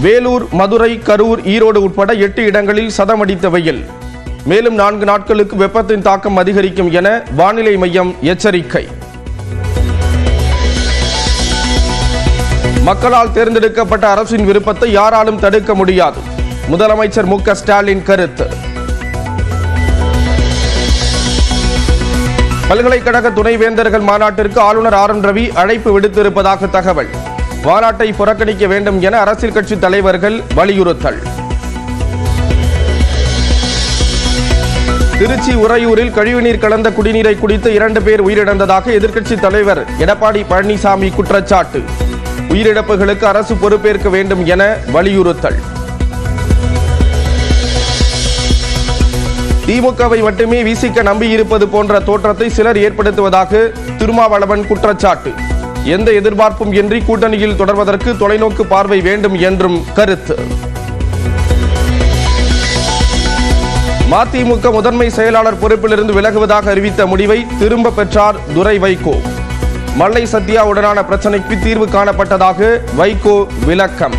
வேலூர், மதுரை, கரூர், ஈரோடு உட்பட 8 இடங்களில் சதமடித்த வெயில். மேலும் 4 நாட்களுக்கு வெப்பத்தின் தாக்கம் அதிகரிக்கும் என வானிலை மையம் எச்சரிக்கை. மக்களால் தேர்ந்தெடுக்கப்பட்ட அரசின் விருப்பத்தை யாராலும் தடுக்க முடியாது. முதலமைச்சர் மு.க. ஸ்டாலின் கருத்து. பல்கலைக்கழக துணைவேந்தர்கள் மாநாட்டிற்கு ஆளுநர் ஆர். என். ரவி அழைப்பு விடுத்திருப்பதாக தகவல். மாநாட்டை புறக்கணிக்க வேண்டும் என அரசியல் கட்சி தலைவர்கள் வலியுறுத்தல். திருச்சி உறையூரில் கழிவுநீர் கலந்த குடிநீரை குடித்து 2 பேர் உயிரிழந்ததாக எதிர்க்கட்சி தலைவர் எடப்பாடி பழனிசாமி குற்றச்சாட்டு. உயிரிழப்புகளுக்கு அரசு பொறுப்பேற்க வேண்டும் என வலியுறுத்தல். திமுகவை மட்டுமே விசிக நம்பியிருப்பது போன்ற தோற்றத்தை சிலர் ஏற்படுத்துவதாக திருமாவளவன் குற்றச்சாட்டு. எந்த எதிர்பார்ப்பும் இன்றி கூட்டணியில் தொடர்வதற்கு தொலைநோக்கு பார்வை வேண்டும் என்றும் கருத்து. மதிமுக முதன்மை செயலாளர் பொறுப்பிலிருந்து விலகுவதாக அறிவித்த முடிவை திரும்ப பெற்றார் துரை வைகோ. மல்லை சத்யாவுடனான பிரச்சனைக்கு தீர்வு காணப்பட்டதாக வைகோ விளக்கம்.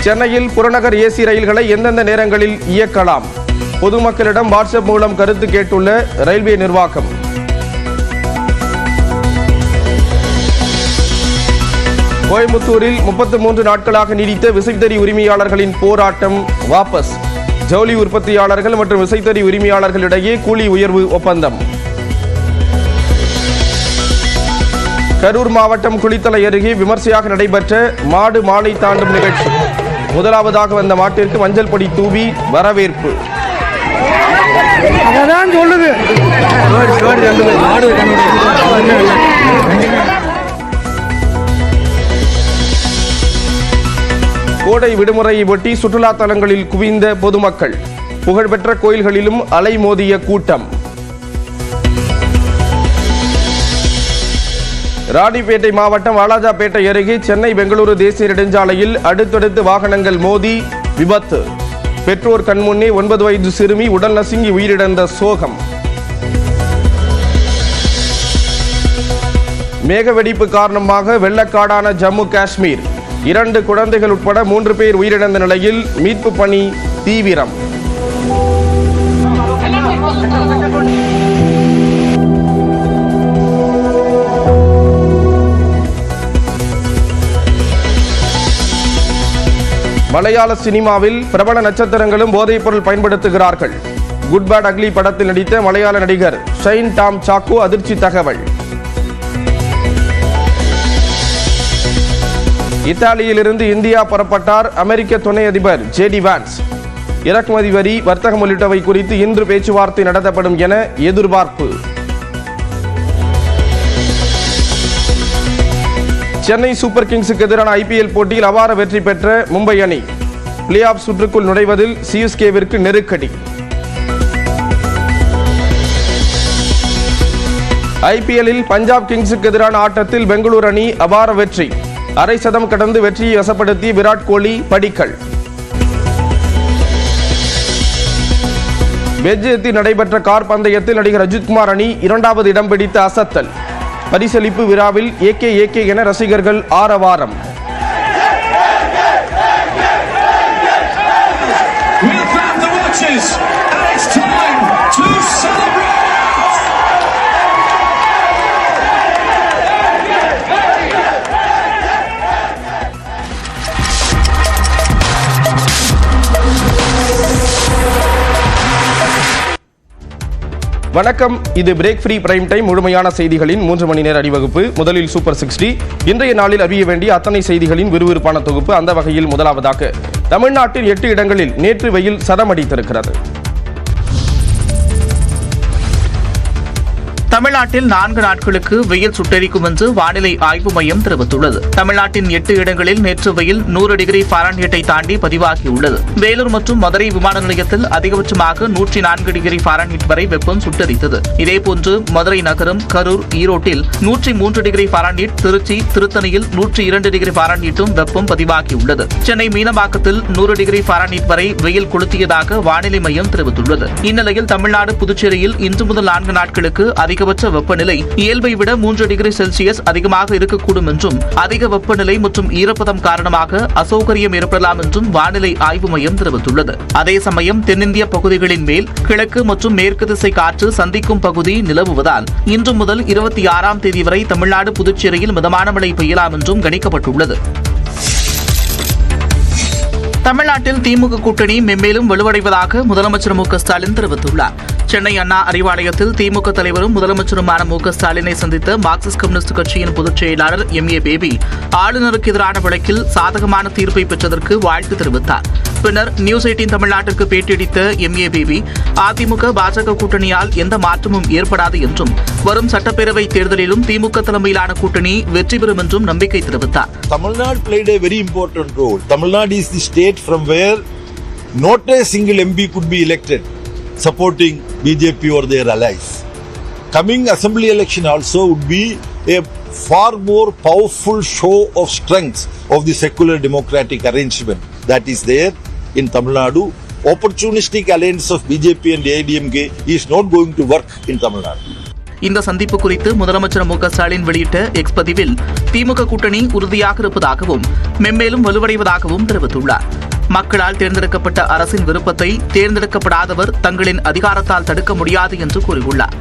சென்னையில் புறநகர் ஏசி ரயில்களை எந்தெந்த நேரங்களில் இயக்கலாம்? பொதுமக்களிடம் வாட்ஸ்அப் மூலம் கருத்து கேட்டுள்ள ரயில்வே நிர்வாகம். கோயம்புத்தூரில் 33 நாட்களாக நீடித்த விசைத்தறி உரிமையாளர்களின் போராட்டம் வாபஸ். ஜவுளி உற்பத்தியாளர்கள் மற்றும் விசைத்தறி உரிமையாளர்களிடையே கூலி உயர்வு ஒப்பந்தம். கரூர் மாவட்டம் குளித்தலை அருகே விமர்சையாக நடைபெற்ற மாடு மாலை தாண்டும் நிகழ்ச்சி. முதலாவதாக வந்த மாட்டிற்கு மஞ்சள் பொடி தூவி வரவேற்பு. கோடை விடுமுறையை ஒட்டி சுற்றுலா தலங்களில் குவிந்த பொதுமக்கள். புகழ்பெற்ற கோயில்களிலும் அலைமோதிய கூட்டம். ராணிப்பேட்டை மாவட்டம் வாலாஜாபேட்டை அருகே சென்னை பெங்களூரு தேசிய நெடுஞ்சாலையில் அடுத்தடுத்து வாகனங்கள் மோதி விபத்து. பெற்றோர் கண்முன்னே 9 வயது சிறுமி உடல் நசுங்கி உயிரிழந்த சோகம். மேகவெடிப்பு காரணமாக வெள்ளக்காடான ஜம்மு காஷ்மீர். 2 குழந்தைகள் உட்பட 3 பேர் உயிரிழந்த நிலையில் மீட்பு பணி தீவிரம். மலையாள சினிமாவில் பிரபல நட்சத்திரங்களும் போதைப் பொருள் பயன்படுத்துகிறார்கள். குட் பேட் அக்லி படத்தில் நடித்த மலையாள நடிகர் ஷைன் டாம் சாக்கோ அதிர்ச்சி தகவல். இத்தாலியிலிருந்து இந்தியா புறப்பட்டார் அமெரிக்க துணை அதிபர் ஜே.டி. வான்ஸ். இறக்குமதி வரி, வர்த்தகம் உள்ளிட்டவை குறித்து இன்று பேச்சுவார்த்தை நடத்தப்படும் என எதிர்பார்ப்பு. சென்னை சூப்பர் கிங்ஸுக்கு எதிரான IPL போட்டியில் அபார வெற்றி பெற்ற மும்பை அணி பிளே ஆஃப் சுற்றுக்குள் நுழைவதில் CSKவிற்கு நெருக்கடி. IPLல் பஞ்சாப் கிங்ஸுக்கு எதிரான ஆட்டத்தில் பெங்களூரு அணி அபார வெற்றி. அரை சதம் கடந்து வெற்றியை வசப்படுத்திய விராட் கோலி படிக்கல். பெல்ஜியத்தில் நடைபெற்ற கார் பந்தயத்தில் நடிகர் அஜித்குமார் அணி 2வது இடம் பிடித்த அசத்தல். பரிசளிப்பு விழாவில் ஏகே என ரசிகர்கள் ஆரவாரம். வணக்கம், இது பிரேக் ஃப்ரீ பிரைம் டைம். முழுமையான செய்திகளின் 3 மணி நேர அணிவகுப்பு. முதலில் சூப்பர் 60. இன்றைய நாளில் அறிய வேண்டிய அத்தனை செய்திகளின் விறுவிறுப்பான தொகுப்பு. அந்த வகையில் முதலாவதாக தமிழ்நாட்டின் 8 இடங்களில் நேற்று வெயில் சதமடித்திருக்கிறது. தமிழ்நாட்டில் 4 நாட்களுக்கு வெயில் சுட்டெரிக்கும் என்று வானிலை ஆய்வு மையம் தெரிவித்துள்ளது. தமிழ்நாட்டின் 8 இடங்களில் நேற்று வெயில் 100 டிகிரி ஃபாரன்ஹீட்டை தாண்டி பதிவாகியுள்ளது. வேலூர் மற்றும் மதுரை விமான நிலையத்தில் அதிகபட்சமாக 104 டிகிரி ஃபாரன்ஹீட் வரை வெப்பம் சுட்டெரித்தது. இதேபோன்று மதுரை நகரம், கரூர், ஈரோட்டில் 103 டிகிரி ஃபாரன்ஹீட், திருச்சி, திருத்தணியில் 102 டிகிரி ஃபாரன்ஹீட்டும் வெப்பம் பதிவாகியுள்ளது. சென்னை மீனம்பாக்கத்தில் 100 டிகிரி ஃபாரன்ஹீட் வரை வெயில் கொளுத்தியதாக வானிலை மையம் தெரிவித்துள்ளது. இந்நிலையில் தமிழ்நாடு, புதுச்சேரியில் இன்று முதல் 4 நாட்களுக்கு அதிக அதிகபட்ச வெப்பநிலை இயல்பை விட 3 டிகிரி செல்சியஸ் அதிகமாக இருக்கக்கூடும் என்றும் அதிக வெப்பநிலை மற்றும் ஈரப்பதம் காரணமாக அசௌகரியம் ஏற்படலாம் என்றும் வானிலை ஆய்வு மையம் தெரிவித்துள்ளது. அதே சமயம் தென்னிந்திய பகுதிகளின் மேல் கிழக்கு மற்றும் மேற்கு திசை காற்று சந்திக்கும் பகுதி நிலவுவதால் இன்று முதல் 26ஆம் தேதி வரை தமிழ்நாடு, புதுச்சேரியில் மிதமான மழை பெய்யலாம் என்றும் கணிக்கப்பட்டுள்ளது. தமிழ்நாட்டில் திமுக கூட்டணி மென்மேலும் வலுவடைவதாக முதலமைச்சர் மு.க.ஸ்டாலின் தெரிவித்துள்ளார். சென்னை அண்ணா அறிவாலயத்தில் திமுக தலைவரும் முதலமைச்சருமான மு.க.ஸ்டாலினை சந்தித்த மார்க்சிஸ்ட் கம்யூனிஸ்ட் கட்சியின் பொதுச் செயலாளர் எம்.ஏ. பேபி ஆளுநருக்கு எதிரான வழக்கில் சாதகமான தீர்ப்பை பெற்றதற்கு வாழ்த்து தெரிவித்தார். பின்னர் நியூஸ் 18 தமிழ்நாட்டிற்கு பேட்டியளித்த எம்.ஏ. பேபி அதிமுக பாஜக கூட்டணியால் எந்த மாற்றமும் ஏற்படாது என்றும் வரும் சட்டப்பேரவை தேர்தலிலும் திமுக தலைமையிலான கூட்டணி வெற்றி பெறும் என்றும் நம்பிக்கை தெரிவித்தார். Tamil played a very important role. Tamil Nadu is the state from where not a single MP could be elected supporting BJP or their allies. Coming assembly election also would be a far more powerful show of strength of the secular democratic arrangement that is there in Tamil Nadu. Opportunistic alliance of BJP and AIDMK is not going to work in Tamil Nadu. இந்த சந்திப்பு குறித்து முதலமைச்சர் மு.க.ஸ்டாலின் வெளியிட்ட X பதிவில் திமுக கூட்டணி உறுதியாக இருப்பதாகவும் மென்மேலும் வலுவடைவதாகவும் தெரிவித்துள்ளார். மக்களால் தேர்ந்தெடுக்கப்பட்ட அரசின் விருப்பத்தை தேர்ந்தெடுக்கப்படாதவர் தங்களின் அதிகாரத்தால் தடுக்க முடியாது என்று கூறியுள்ளார்.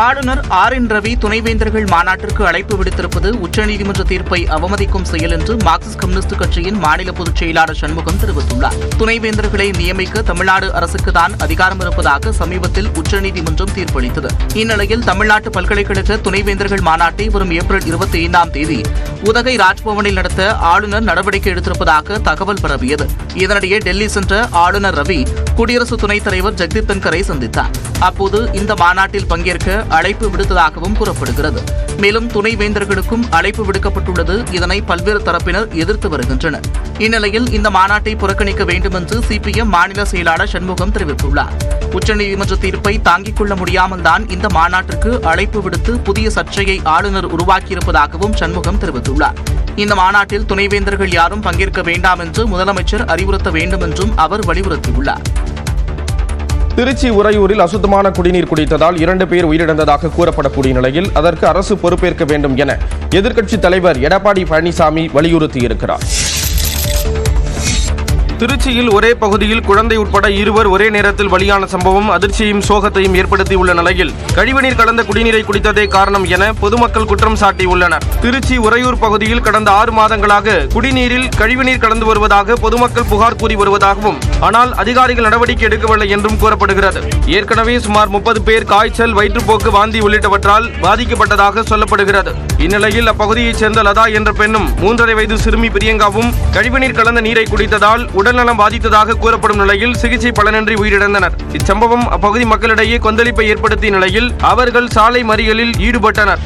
ஆளுநர் ஆர்.என். ரவி துணைவேந்தர்கள் மாநாட்டிற்கு அழைப்பு விடுத்திருப்பது உச்சநீதிமன்ற தீர்ப்பை அவமதிக்கும் செயல் என்று மார்க்சிஸ்ட் கம்யூனிஸ்ட் கட்சியின் மாநில பொதுச் செயலாளர் சண்முகம் தெரிவித்துள்ளார். துணைவேந்தர்களை நியமிக்க தமிழ்நாடு அரசுக்கு தான் அதிகாரம் இருப்பதாக சமீபத்தில் உச்சநீதிமன்றம் தீர்ப்பளித்தது. இந்நிலையில் தமிழ்நாட்டு பல்கலைக்கழக துணைவேந்தர்கள் மாநாட்டை வரும் ஏப்ரல் 25ஆம் தேதி உதகை ராஜ்பவனில் நடத்த ஆளுநர் நடவடிக்கை எடுத்திருப்பதாக தகவல் பரவியது. இதனிடையே டெல்லி சென்ற ஆளுநர் ரவி குடியரசு துணைத் தலைவர் ஜெகதீப் தன்கரை சந்தித்தார். அப்போது இந்த மாநாட்டில் பங்கேற்க அழைப்பு விடுத்ததாகவும் கூறப்படுகிறது. மேலும் துணைவேந்தர்களுக்கும் அழைப்பு விடுக்கப்பட்டுள்ளது. இதனை பல்வேறு தரப்பினர் எதிர்த்து வருகின்றனர். இந்நிலையில் இந்த மாநாட்டை புறக்கணிக்க வேண்டும் என்று சிபிஎம் மாநில செயலாளர் சண்முகம் தெரிவித்துள்ளார். உச்சநீதிமன்ற தீர்ப்பை தாங்கிக் கொள்ள முடியாமல் தான் இந்த மாநாட்டிற்கு அழைப்பு விடுத்து புதிய சர்ச்சையை ஆளுநர் உருவாக்கியிருப்பதாகவும் சண்முகம் தெரிவித்துள்ளார். இந்த மாநாட்டில் துணைவேந்தர்கள் யாரும் பங்கேற்க வேண்டாம் என்று முதலமைச்சர் அறிவுறுத்த வேண்டும் என்றும் அவர் வலியுறுத்தியுள்ளார். திருச்சி உறையூரில் அசுத்தமான குடிநீர் குடித்ததால் 2 பேர் உயிரிழந்ததாக கூறப்படக்கூடிய நிலையில் அதற்கு அரசு பொறுப்பேற்க வேண்டும் என எதிர்க்கட்சித் தலைவர் எடப்பாடி பழனிசாமி வலியுறுத்தியிருக்கிறார். திருச்சியில் ஒரே பகுதியில் குழந்தை உட்பட 2 ஒரே நேரத்தில் பலியான சம்பவம் அதிர்ச்சியையும் சோகத்தையும் ஏற்படுத்தியுள்ள நிலையில் கழிவுநீர் கலந்த குடிநீரை குடித்ததே காரணம் என பொதுமக்கள் குற்றம் சாட்டியுள்ளனர். திருச்சி உறையூர் பகுதியில் கடந்த 6 மாதங்களாக குடிநீரில் கழிவுநீர் கலந்து வருவதாக பொதுமக்கள் புகார் கூறி வருவதாகவும், ஆனால் அதிகாரிகள் நடவடிக்கை எடுக்கவில்லை என்றும் கூறப்படுகிறது. ஏற்கனவே சுமார் 30 பேர் காய்ச்சல், வயிற்றுப்போக்கு, வாந்தி உள்ளிட்டவற்றால் பாதிக்கப்பட்டதாக சொல்லப்படுகிறது. இந்நிலையில் அப்பகுதியைச் சேர்ந்த லதா என்ற பெண்ணும் 3.5 வயது சிறுமி பிரியங்காவும் கழிவுநீர் கலந்த நீரை குடித்ததால் உடல்நலம் பாதித்ததாக கூறப்படும் நிலையில் சிகிச்சை பலனின்றி உயிரிழந்தனர். இச்சம்பவம் அப்பகுதி மக்களிடையே கொந்தளிப்பை ஏற்படுத்திய நிலையில் அவர்கள் சாலை மறியலில் ஈடுபட்டனர்.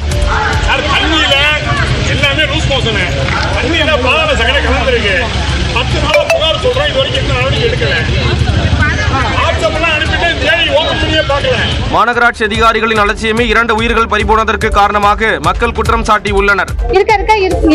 மாநகராட்சி அதிகாரிகளின் அலட்சியமே 2 உயிர்கள் பறிபோனதற்கு காரணமாக மக்கள் குற்றம் சாட்டியுள்ளனர்.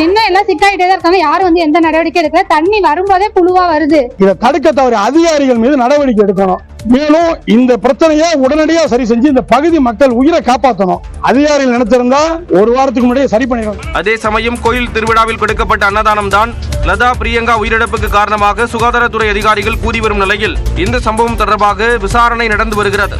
என்ன எல்லாம் சிக்காயிட்டே இருக்காங்க, யாரும் எந்த நடவடிக்கை எடுக்கல. தண்ணி வரும்போதே புழுவா வருது. இதை தடுக்க தவறு அதிகாரிகள் மீது நடவடிக்கை எடுக்கணும். மேலும் இந்த பிரச்சனையை உடனடியாக சரி செஞ்சு இந்த பகுதி மக்கள் உயிரை காப்பாற்றணும். அதிகாரிகள் நினைச்சிருந்தா 1 வாரத்துக்கு முன்னாடியே சரி பண்ணிடணும். அதே சமயம் கோயில் திருவிழாவில் கொடுக்கப்பட்ட அன்னதானம் தான் லதா, பிரியங்கா உயிரிழப்புக்கு காரணமாக சுகாதாரத்துறை அதிகாரிகள் கூறி வரும் நிலையில் இந்த சம்பவம் தொடர்பாக விசாரணை நடந்து வருகிறது.